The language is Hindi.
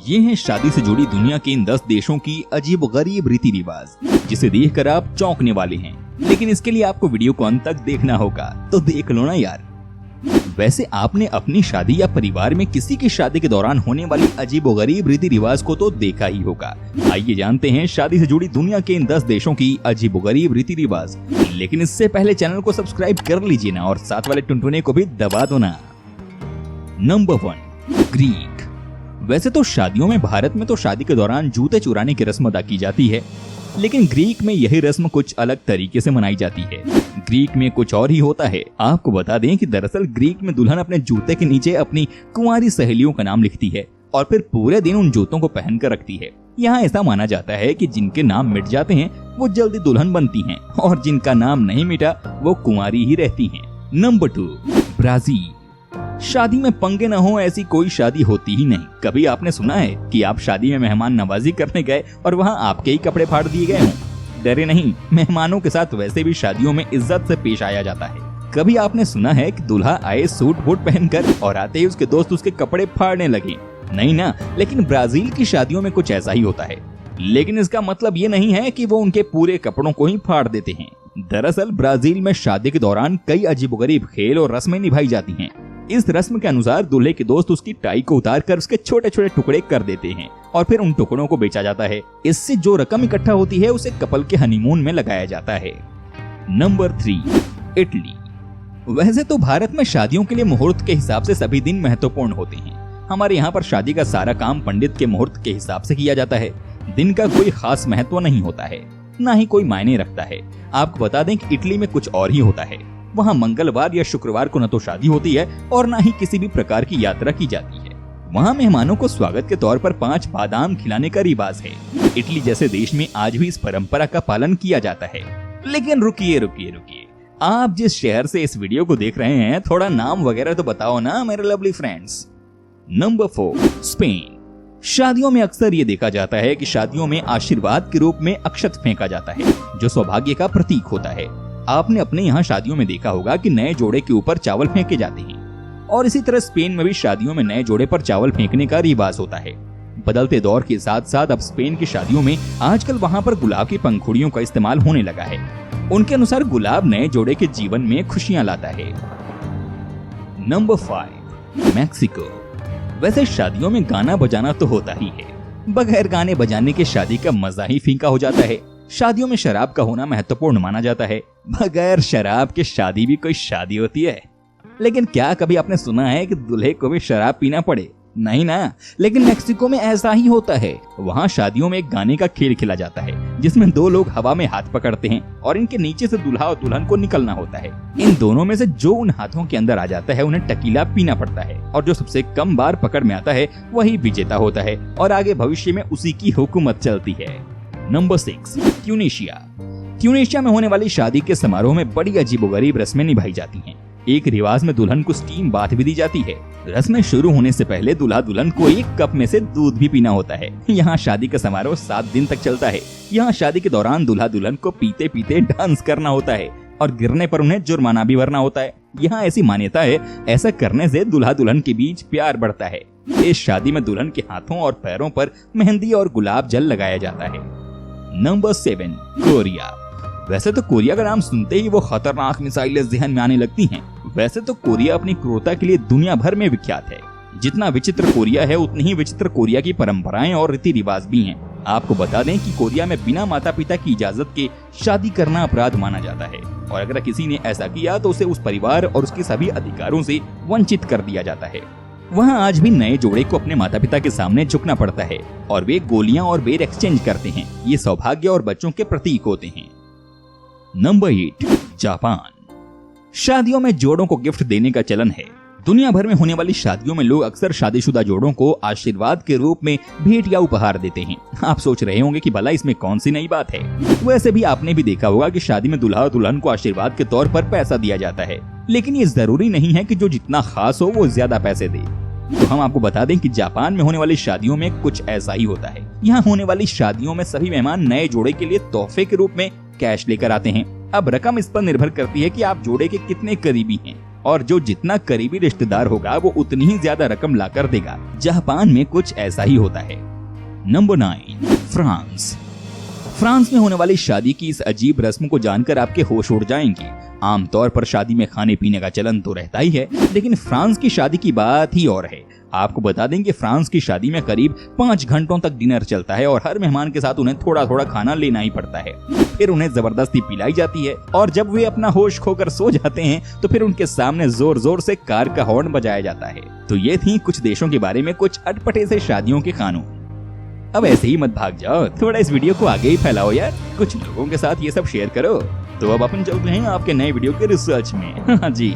ये है शादी से जुड़ी दुनिया के इन 10 देशों की अजीब गरीब रीति रिवाज, जिसे देखकर आप चौंकने वाले हैं। लेकिन इसके लिए आपको वीडियो को अंत तक देखना होगा, तो देख लो ना यार। वैसे आपने अपनी शादी या परिवार में किसी की शादी के दौरान होने वाली अजीब गरीब रीति रिवाज को तो देखा ही होगा। आइए जानते हैं शादी से जुड़ी दुनिया के इन 10 देशों की अजीब गरीब रीति रिवाज। लेकिन इससे पहले चैनल को सब्सक्राइब कर लीजिए ना, और साथ वाले टुनटुने को भी दबा दो ना। Number 1, Greek. वैसे तो शादियों में भारत में तो शादी के दौरान जूते चुराने की रस्म अदा की जाती है, लेकिन ग्रीक में यही रस्म कुछ अलग तरीके से मनाई जाती है। ग्रीक में कुछ और ही होता है। आपको बता दें कि दरअसल ग्रीक में दुल्हन अपने जूते के नीचे अपनी कुंवारी सहेलियों का नाम लिखती है और फिर पूरे दिन उन जूतों को पहन कर रखती है। यहाँ ऐसा माना जाता है कि जिनके नाम मिट जाते हैं वो जल्दी दुल्हन बनती हैं, और जिनका नाम नहीं मिटा वो कुंवारी ही रहती हैं। Number 2, Brazil. शादी में पंगे न हो ऐसी कोई शादी होती ही नहीं। कभी आपने सुना है कि आप शादी में मेहमान नवाजी करने गए और वहाँ आपके ही कपड़े फाड़ दिए गए हों? डरे नहीं, मेहमानों के साथ वैसे भी शादियों में इज्जत से पेश आया जाता है। कभी आपने सुना है कि दूल्हा आए सूट बूट पहनकर और आते ही उसके दोस्त उसके कपड़े फाड़ने लगे? नहीं ना। लेकिन ब्राजील की शादियों में कुछ ऐसा ही होता है। लेकिन इसका मतलब ये नहीं है कि वो उनके पूरे कपड़ों को ही फाड़ देते हैं। दरअसल ब्राजील में शादी के दौरान कई अजीबोगरीब खेल और रस्में निभाई जाती हैं। इस रस्म के अनुसार दूल्हे के दोस्त उसकी टाई को उतार कर उसके छोटे छोटे टुकड़े कर देते हैं और फिर उन टुकड़ों को बेचा जाता है। इससे जो रकम इकट्ठा होती है उसे कपल के हनीमून में लगाया जाता है। Number 3, Italy. वैसे तो भारत में शादियों के लिए मुहूर्त के हिसाब से सभी दिन महत्वपूर्ण होते हैं। हमारे यहाँ पर शादी का सारा काम पंडित के मुहूर्त के हिसाब से किया जाता है। दिन का कोई खास महत्व नहीं होता है, ना ही कोई मायने रखता है। आपको बता दें कि इटली में कुछ और ही होता है। वहाँ मंगलवार या शुक्रवार को न तो शादी होती है और न ही किसी भी प्रकार की यात्रा की जाती है। वहाँ मेहमानों को स्वागत के तौर पर 5 बादाम खिलाने का रिवाज है। इटली जैसे देश में आज भी इस परंपरा का पालन किया जाता है। लेकिन रुकिए, आप जिस शहर से इस वीडियो को देख रहे हैं, थोड़ा नाम वगैरह तो बताओ ना मेरे लवली फ्रेंड्स। Number 4, Spain. शादियों में अक्सर ये देखा जाता है कि शादियों में आशीर्वाद के रूप में अक्षत फेंका जाता है, जो सौभाग्य का प्रतीक होता है। आपने अपने यहाँ शादियों में देखा होगा कि नए जोड़े के ऊपर चावल फेंके जाते हैं, और इसी तरह स्पेन में भी शादियों में नए जोड़े पर चावल फेंकने का रिवाज होता है। बदलते दौर के साथ साथ अब स्पेन की शादियों में आजकल वहाँ पर गुलाब की पंखुड़ियों का इस्तेमाल होने लगा है। उनके अनुसार गुलाब नए जोड़े के जीवन में खुशियां लाता है। Number 5, Mexico. वैसे शादियों में गाना बजाना तो होता ही है। बगैर गाने बजाने के शादी का मजा ही फीका हो जाता है। शादियों में शराब का होना महत्वपूर्ण माना जाता है। बगैर शराब के शादी भी कोई शादी होती है? लेकिन क्या कभी आपने सुना है कि दूल्हे को भी शराब पीना पड़े? नहीं ना। लेकिन मेक्सिको में ऐसा ही होता है। वहाँ शादियों में एक गाने का खेल खेला जाता है, जिसमें 2 लोग हवा में हाथ पकड़ते हैं और इनके नीचे से दूल्हा और दुल्हन को निकलना होता है। इन दोनों में से जो उन हाथों के अंदर आ जाता है उन्हें टकीला पीना पड़ता है, और जो सबसे कम बार पकड़ में आता है वही विजेता होता है, और आगे भविष्य में उसी की हुकूमत चलती है। Number 6, Tunisia. ट्यूनीशिया में होने वाली शादी के समारोह में बड़ी अजीबोगरीब रस्में निभाई जाती हैं। एक रिवाज में दुल्हन को स्टीम बाथ भी दी जाती है। रस्में शुरू होने से पहले दूल्हा दुल्हन को एक कप में से दूध भी पीना होता है। यहाँ शादी का समारोह 7 दिन तक चलता है। यहाँ शादी के दौरान दूल्हा दुल्हन को पीते पीते डांस करना होता है, और गिरने पर उन्हें जुर्माना भी भरना होता है। यहाँ ऐसी मान्यता है, ऐसा करने से दूल्हा दुल्हन के बीच प्यार बढ़ता है। इस शादी में दुल्हन के हाथों और पैरों पर मेहंदी और गुलाब जल लगाया जाता है। Number 7, Korea. वैसे तो कोरिया का नाम सुनते ही वो खतरनाक मिसाइलें ज़हन में आने लगती हैं। वैसे तो कोरिया अपनी क्रूरता के लिए दुनिया भर में विख्यात है। जितना विचित्र कोरिया है, उतनी ही विचित्र कोरिया की परंपराएं और रीति रिवाज भी हैं। आपको बता दें कि कोरिया में बिना माता पिता की इजाजत के शादी करना अपराध माना जाता है, और अगर किसी ने ऐसा किया तो उसे उस परिवार और उसके सभी अधिकारों से वंचित कर दिया जाता है। वहाँ आज भी नए जोड़े को अपने माता पिता के सामने झुकना पड़ता है, और वे गोलियां और बेर एक्सचेंज करते हैं। ये सौभाग्य और बच्चों के प्रतीक होते हैं। Number 8, Japan. शादियों में जोड़ों को गिफ्ट देने का चलन है। दुनिया भर में होने वाली शादियों में लोग अक्सर शादीशुदा जोड़ों को आशीर्वाद के रूप में भेंट या उपहार देते हैं। आप सोच रहे होंगे कि भला इसमें कौन सी नई बात है। वैसे भी आपने भी देखा होगा कि शादी में दूल्हा और दुल्हन को आशीर्वाद के तौर पर पैसा दिया जाता है, लेकिन ये जरूरी नहीं है कि जो जितना खास हो वो ज्यादा पैसे दे। तो हम आपको बता दें कि जापान में होने वाली शादियों में कुछ ऐसा ही होता है। यहाँ होने वाली शादियों में सभी मेहमान नए जोड़े के लिए तोहफे के रूप में कैश लेकर आते हैं। अब रकम इस पर निर्भर करती है कि आप जोड़े के कितने करीबी हैं। और जो जितना करीबी रिश्तेदार होगा वो उतनी ही ज्यादा रकम लाकर देगा। जापान में कुछ ऐसा ही होता है। Number 9, France. फ्रांस में होने वाली शादी की इस अजीब रस्म को जानकर आपके होश उड़ जाएंगे। आमतौर पर शादी में खाने पीने का चलन तो रहता ही है, लेकिन फ्रांस की शादी की बात ही और है। आपको बता दें कि फ्रांस की शादी में करीब 5 घंटों तक डिनर चलता है और हर मेहमान के साथ उन्हें थोड़ा थोड़ा खाना लेना ही पड़ता है। फिर उन्हें जबरदस्ती पिलाई जाती है और जब वे अपना होश खोकर सो जाते हैं तो फिर उनके सामने जोर जोर से कार का हॉर्न बजाया जाता है। तो ये थी कुछ देशों के बारे में कुछ अटपटे से शादियों के कानून। अब ऐसे ही मत भाग जाओ, थोड़ा इस वीडियो को आगे ही फैलाओ यार, कुछ लोगों के साथ ये सब शेयर करो। तो अब अपन चलते हैं आपके नए वीडियो के रिसर्च में। हाँ जी।